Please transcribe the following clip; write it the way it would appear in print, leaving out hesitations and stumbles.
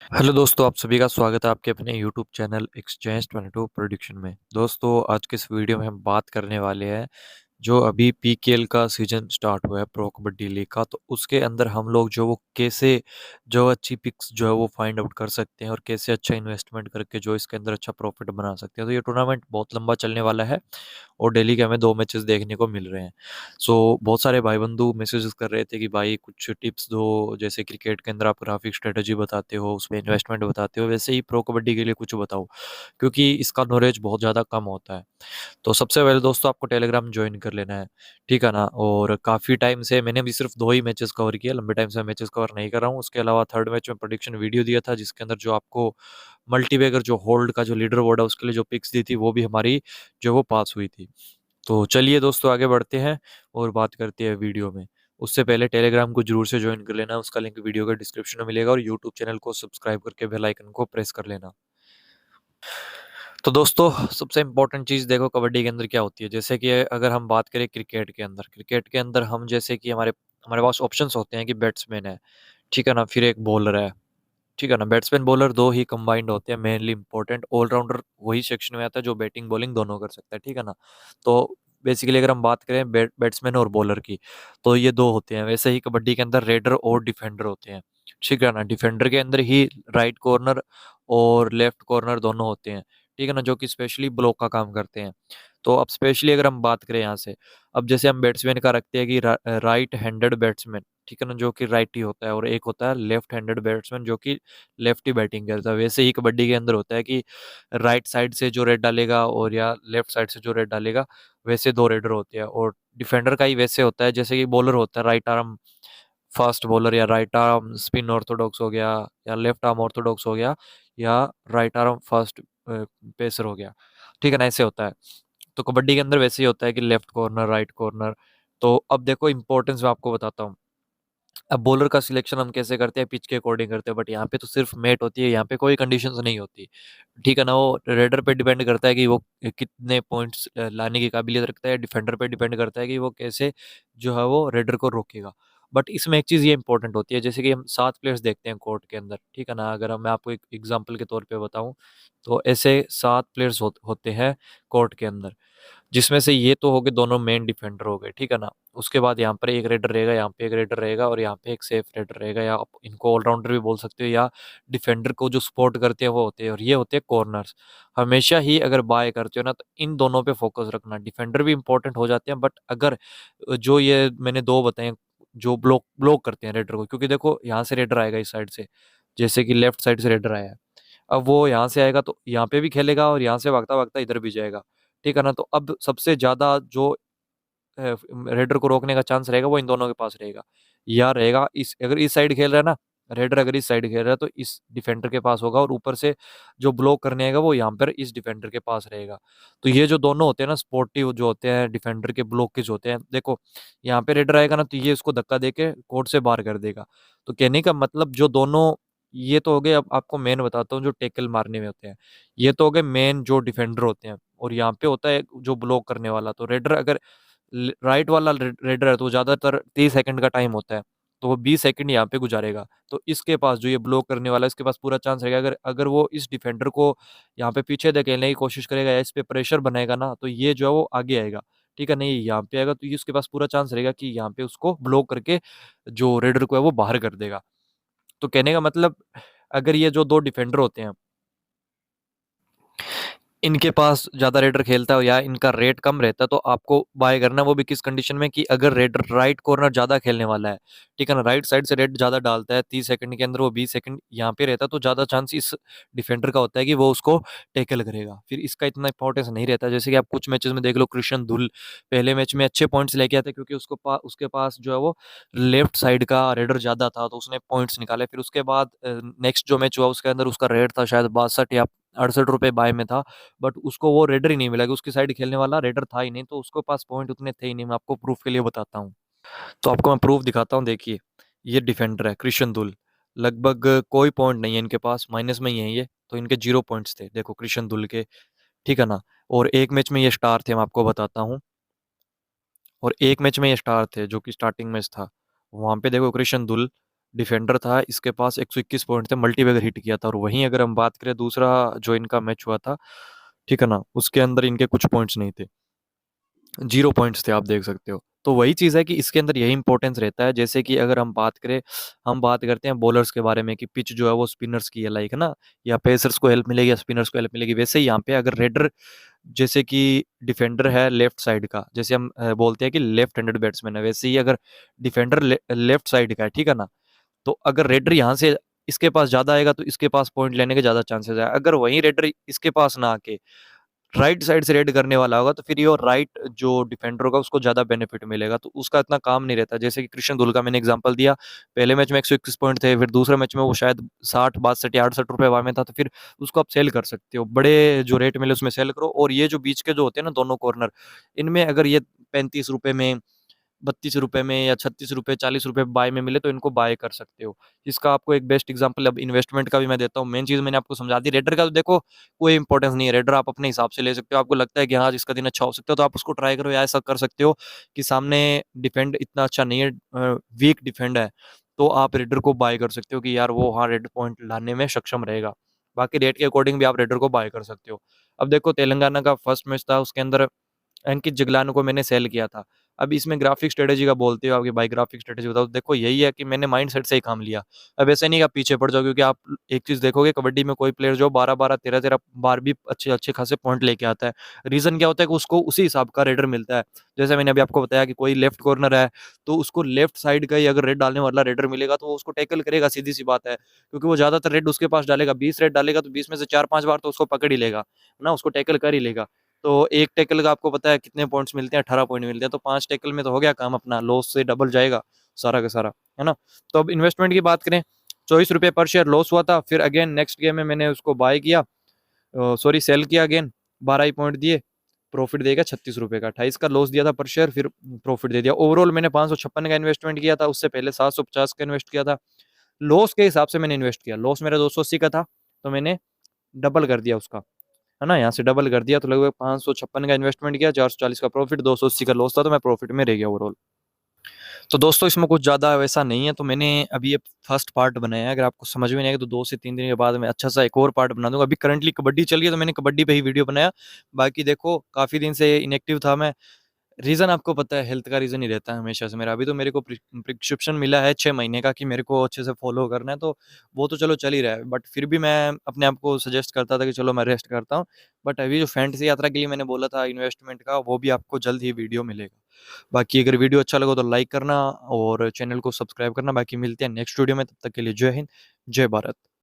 Hello दोस्तों, आप सभी का स्वागत है आपके अपने यूट्यूब चैनल एक्सचेंज 22 प्रोडिक्शन में। दोस्तों, आज के इस वीडियो में हम बात करने वाले हैं जो अभी पीकेएल का सीजन स्टार्ट हुआ है, प्रो कबड्डी लीग का। तो उसके अंदर हम लोग जो वो कैसे जो अच्छी पिक्स जो है वो फाइंड आउट कर सकते हैं और कैसे अच्छा इन्वेस्टमेंट करके जो इसके अंदर अच्छा प्रॉफिट बना सकते हैं। तो ये टूर्नामेंट बहुत लंबा चलने वाला है और डेली के हमें 2 मैचेस देखने को मिल रहे हैं। सो बहुत सारे भाई बंधु मैसेजेस कर रहे थे कि भाई कुछ टिप्स दो, जैसे क्रिकेट के अंदर आप ग्राफिक स्ट्रेटजी बताते हो, उसमें इन्वेस्टमेंट बताते हो, वैसे ही प्रो कबड्डी के लिए कुछ बताओ, क्योंकि इसका नॉलेज बहुत ज़्यादा कम होता है। तो सबसे पहले दोस्तों आपको टेलीग्राम ज्वाइन कर लेना है, ठीक है ना। और काफ़ी टाइम से मैंने भी सिर्फ 2 ही मैचेस कवर किए, लंबे टाइम से मैं मैचेस कवर नहीं कर रहा हूँ। उसके अलावा थर्ड मैच में प्रेडिक्शन वीडियो दिया था, जिसके अंदर जो आपको मल्टीबैगर जो होल्ड का जो लीडर बोर्ड है उसके लिए जो पिक्स दी थी वो भी हमारी जो वो पास हुई थी। तो चलिए दोस्तों, आगे बढ़ते हैं और बात करते हैं वीडियो में। उससे पहले टेलीग्राम को जरूर से ज्वाइन कर लेना, उसका लिंक वीडियो के डिस्क्रिप्शन में मिलेगा, और यूट्यूब चैनल को सब्सक्राइब करके बेल आइकन को प्रेस कर लेना। तो दोस्तों, सबसे इम्पोर्टेंट चीज़ देखो कबड्डी के अंदर क्या होती है। जैसे कि अगर हम बात करें क्रिकेट के अंदर हम जैसे कि हमारे हमारे पास ऑप्शंस होते हैं कि बैट्समैन है, ठीक है ना, फिर एक बॉलर है, ठीक है ना। बैट्समैन बॉलर दो ही कंबाइंड होते हैं, मेनली इंपॉर्टेंट। ऑलराउंडर वही सेक्शन में आता है जो बैटिंग बॉलिंग दोनों कर सकता है, ठीक है ना। तो बेसिकली अगर हम बात करें बैट्समैन और बॉलर की, तो ये दो होते हैं। वैसे ही कबड्डी के अंदर रेडर और डिफेंडर होते हैं, ठीक है ना। डिफेंडर के अंदर ही राइट कॉर्नर और लेफ्ट कॉर्नर दोनों होते हैं, ठीक है ना, जो कि स्पेशली ब्लॉक का काम करते हैं। तो अब स्पेशली अगर हम बात करें यहाँ से, अब जैसे हम बैट्समैन का रखते हैं कि राइट हैंडेड बैट्समैन, ठीक है ना, जो कि राइट ही होता है, और एक होता है लेफ्ट हैंडेड बैट्समैन जो कि लेफ्ट ही बैटिंग करता है। वैसे ही कबड्डी के अंदर होता है कि राइट साइड से जो रेड डालेगा और या लेफ्ट साइड से जो रेड डालेगा, वैसे दो रेडर होते हैं। और डिफेंडर का ही वैसे होता है, जैसे कि बॉलर होता है राइट आर्म फास्ट बॉलर, या राइट आर्म स्पिन ऑर्थोडॉक्स हो गया, या लेफ्ट आर्म ऑर्थोडॉक्स हो गया, या राइट आर्म फास्ट पेसर हो गया, ठीक है ना, ऐसे होता है। तो कबड्डी के अंदर वैसे ही होता है कि लेफ्ट कॉर्नर राइट कॉर्नर। तो अब देखो इंपॉर्टेंस मैं आपको बताता हूँ। अब बॉलर का सिलेक्शन हम कैसे करते हैं, पिच के अकॉर्डिंग करते हैं, बट यहाँ पे तो सिर्फ मेट होती है, यहाँ पे कोई कंडीशंस नहीं होती, ठीक है ना। वो रेडर पे डिपेंड करता है कि वो कितने पॉइंट्स लाने की काबिलियत रखता है। डिफेंडर पे डिपेंड करता है कि वो कैसे जो है वो रेडर को रोकेगा। बट इसमें एक चीज़ ये इंपॉर्टेंट होती है, जैसे कि हम 7 प्लेयर्स देखते हैं कोर्ट के अंदर, ठीक है ना। अगर मैं आपको एक एग्जांपल के तौर पे बताऊं, तो ऐसे 7 प्लेयर्स होते हैं कोर्ट के अंदर, जिसमें से ये तो हो गए दोनों मेन डिफेंडर हो गए, ठीक है ना। उसके बाद यहाँ पर एक रेडर रहेगा, यहाँ पे एक रेडर रहेगा, और यहाँ पे एक सेफ रेडर रहेगा, या आप इनको ऑलराउंडर भी बोल सकते हो, या डिफेंडर को जो सपोर्ट करते हैं वो होते हैं। और ये होते हैं कॉर्नर्स। हमेशा ही अगर बाय करते हो ना, तो इन दोनों पे फोकस रखना। डिफेंडर भी इंपॉर्टेंट हो जाते हैं, बट अगर जो ये मैंने दो बताए जो ब्लॉक ब्लॉक करते हैं रेडर को, क्योंकि देखो यहाँ से रेडर आएगा इस साइड से, जैसे कि लेफ्ट साइड से रेडर आया है, अब वो यहाँ से आएगा तो यहाँ पे भी खेलेगा, और यहाँ से भागता भागता इधर भी जाएगा, ठीक है ना। तो अब सबसे ज्यादा जो रेडर को रोकने का चांस रहेगा वो इन दोनों के पास रहेगा, या रहेगा इस, अगर इस साइड खेल रहा है ना रेडर, अगर इस साइड खेल रहा है तो इस डिफेंडर के पास होगा, और ऊपर से जो ब्लॉक करने आएगा वो यहाँ पर इस डिफेंडर के पास रहेगा। तो ये जो दोनों होते हैं ना, स्पोर्टिव जो होते हैं डिफेंडर के ब्लॉक के जो होते हैं, देखो यहाँ पे रेडर आएगा ना, तो ये उसको धक्का देके कोर्ट से बाहर कर देगा। तो कहने का मतलब जो दोनों, ये तो हो गए। अब आपको मेन बताता हूँ जो टेकल मारने में होते हैं, ये तो हो गए मेन जो डिफेंडर होते हैं। और यहाँ पे होता है जो ब्लॉक करने वाला। तो रेडर अगर राइट वाला रेडर है तो ज्यादातर 30 सेकंड का टाइम होता है, तो वो 20 सेकंड यहाँ पे गुजारेगा। तो इसके पास जो ये ब्लॉक करने वाला है, इसके पास पूरा चांस रहेगा। अगर अगर वो इस डिफेंडर को यहाँ पे पीछे धकेलने की कोशिश करेगा या इस पे प्रेशर बनाएगा ना, तो ये जो है वो आगे आएगा, ठीक है। नहीं यहाँ पे आएगा तो ये उसके पास पूरा चांस रहेगा कि यहाँ पे उसको ब्लॉक करके जो रेडर को है वो बाहर कर देगा। तो कहने का मतलब, अगर ये जो दो डिफेंडर होते हैं, इनके पास ज्यादा रेडर खेलता है या इनका रेट कम रहता है, तो आपको बाय करना, वो भी किस कंडीशन में, कि अगर रेडर राइट कॉर्नर ज्यादा खेलने वाला है, ठीक है ना, राइट साइड से रेड ज्यादा डालता है, 30 सेकंड के अंदर वो 20 सेकंड यहाँ पे रहता है, तो ज्यादा चांस इस डिफेंडर का होता है कि वो उसको टैकल करेगा। फिर इसका इतना इंपॉर्टेंस नहीं रहता। जैसे कि आप कुछ मैचेस में देख लो, कृष्ण धुल पहले मैच में अच्छे पॉइंट्स लेके आते, क्योंकि उसके पास जो है वो लेफ्ट साइड का रेडर ज्यादा था, तो उसने पॉइंट्स निकाले। फिर उसके बाद नेक्स्ट जो मैच हुआ उसके अंदर उसका रेट था शायद 62 या 68 रुपए बाय में था, बट उसको वो रेडर ही नहीं मिला, कि उसकी साइड खेलने वाला रेडर था ही नहीं, तो उसके पास पॉइंट उतने थे ही नहीं। मैं आपको प्रूफ के लिए बताता हूँ, तो आपको मैं प्रूफ दिखाता हूँ। देखिए, ये डिफेंडर है कृष्ण दुल, लगभग कोई पॉइंट नहीं है इनके पास, माइनस में ही है ये, तो इनके 0 पॉइंट्स थे, देखो कृष्ण दुल के, ठीक है ना। और एक मैच में ये स्टार थे, मैं आपको बताता हूँ। और एक मैच में ये स्टार थे जो कि स्टार्टिंग मैच था, वहां पे देखो कृष्ण दुल डिफेंडर था, इसके पास 121 पॉइंट थे, मल्टीबैगर हिट किया था। और वहीं अगर हम बात करें दूसरा जो इनका मैच हुआ था, ठीक है ना, उसके अंदर इनके कुछ पॉइंट्स नहीं थे, 0 पॉइंट्स थे, आप देख सकते हो। तो वही चीज़ है कि इसके अंदर यही इंपॉर्टेंस रहता है। जैसे कि अगर हम बात करें, हम बात करते हैं बॉलर्स के बारे में कि पिच जो है वो स्पिनर्स की है, लाइक है ना, या पेसर्स को हेल्प मिलेगी या स्पिनर्स को हेल्प मिलेगी। वैसे ही यहाँ पे अगर रेडर, जैसे कि डिफेंडर है लेफ्ट साइड का, जैसे हम बोलते हैं कि लेफ्ट हैंडेड बैट्समैन है, वैसे ही अगर डिफेंडर लेफ्ट साइड का है, ठीक है ना, तो अगर रेडर यहाँ से इसके पास ज्यादा आएगा तो इसके पास पॉइंट लेने के ज्यादा चांसेस है। अगर वहीं रेडर इसके पास ना आके राइट साइड से रेड करने वाला होगा तो फिर ये राइट जो डिफेंडर होगा उसको ज्यादा बेनिफिट मिलेगा, तो उसका इतना काम नहीं रहता। जैसे कि कृष्ण धुल का मैंने एग्जांपल दिया, पहले मैच में 121 पॉइंट थे, फिर दूसरे मैच में वो शायद 60 62 या 68 रुपए में था, तो फिर उसको आप सेल कर सकते हो, बड़े जो रेट मिले उसमें सेल करो। और ये जो बीच के जो होते हैं ना दोनों कॉर्नर, इनमें अगर ये 35 रुपए में, 32 रुपए में या 36 रुपए 40 रुपए बाय में मिले तो इनको बाय कर सकते हो। इसका आपको एक बेस्ट एग्जांपल अब इन्वेस्टमेंट का भी मैं देता हूँ। मेन चीज मैंने आपको समझा दी। रेडर का तो देखो कोई इंपॉर्टेंस नहीं है, रेडर आप अपने हिसाब से ले सकते हो। आपको लगता है कि हाँ इसका दिन अच्छा हो सकता है तो आप उसको ट्राई करो, या ऐसा कर सकते हो कि सामने डिफेंड इतना अच्छा नहीं है, वीक डिफेंड है, तो आप रेडर को बाय कर सकते हो कि यार वो हाँ रेड पॉइंट लाने में सक्षम रहेगा। बाकी रेट के अकॉर्डिंग भी आप रेडर को बाय कर सकते हो। अब देखो तेलंगाना का फर्स्ट मैच था, उसके अंदर अंकित जगलान को मैंने सेल किया था। अब इसमें ग्राफिक स्ट्रेटेजी का बोलते हो आपकी भाई ग्राफिक स्ट्रेटेजी बताओ, तो देखो यही है कि मैंने माइंड सेट से ही काम लिया। अब ऐसे नहीं कि आप पीछे पड़ जाओ, क्योंकि आप एक चीज देखोगे कबड्डी में कोई प्लेयर जो 12 12 13 13 बार भी अच्छे अच्छे खासे पॉइंट लेके आता है, रीजन क्या होता है कि उसको उसी हिसाब का रेडर मिलता है। जैसे मैंने अभी आपको बताया कि कोई लेफ्ट कॉर्नर है तो उसको लेफ्ट साइड का ही अगर रेड डालने वाला रेडर मिलेगा तो वो उसको टैकल करेगा, सीधी सी बात है, क्योंकि वो ज्यादातर रेड उसके पास डालेगा, 20 रेड डालेगा तो 20 में से 4 5 बार तो उसको पकड़ ही लेगा ना, उसको टैकल कर ही लेगा। तो एक टैकल का आपको पता है कितने पॉइंट्स मिलते हैं, 18 पॉइंट मिलते हैं, तो 5 टैकल में तो हो गया काम अपना, लॉस से डबल जाएगा सारा का सारा, है ना। तो अब इन्वेस्टमेंट की बात करें, 24 रुपये पर शेयर लॉस हुआ था, फिर अगेन नेक्स्ट गेम में मैंने उसको बाय किया, सॉरी सेल किया अगेन, 12 ही पॉइंट दिए, प्रॉफिट देगा 36 रुपये का, 28 का लॉस दिया था पर शेयर, फिर प्रॉफिट दे दिया। ओवरऑल मैंने 556 का इन्वेस्टमेंट किया था, उससे पहले 750 का इन्वेस्ट किया था। लॉस के हिसाब से मैंने इन्वेस्ट किया, लॉस मेरा 280 का था, तो मैंने डबल कर दिया उसका, है ना, यहाँ से डबल कर दिया, तो लगभग 556 का इन्वेस्टमेंट किया, 440 का प्रॉफिट, 280 का लॉस था, तो मैं प्रॉफिट में रह गया ओवरऑल। तो दोस्तों इसमें कुछ ज़्यादा वैसा नहीं है, तो मैंने अभी ये फर्स्ट पार्ट बनाया है। अगर आपको समझ में नहीं आएगा तो 2 से 3 दिन के बाद मैं अच्छा सा एक और पार्ट बना दूंगा। अभी करंटली कबड्डी चल रही है तो मैंने कबड्डी पे ही वीडियो बनाया। बाकी देखो काफ़ी दिन से इनएक्टिव था मैं, रीज़न आपको पता है हेल्थ का रीज़न ही रहता है हमेशा से मेरा। अभी तो मेरे को प्रिस्क्रिप्शन मिला है 6 महीने का कि मेरे को अच्छे से फॉलो करना है, तो वो तो चलो चल ही रहा है, बट फिर भी मैं अपने आप को सजेस्ट करता था कि चलो मैं रेस्ट करता हूँ। बट अभी जो फैंटेसी यात्रा के लिए मैंने बोला था इन्वेस्टमेंट का, वो भी आपको जल्द ही वीडियो मिलेगा। बाकी अगर वीडियो अच्छा लगा तो लाइक करना और चैनल को सब्सक्राइब करना। बाकी मिलते हैं नेक्स्ट वीडियो में, तब तक के लिए जय हिंद, जय भारत।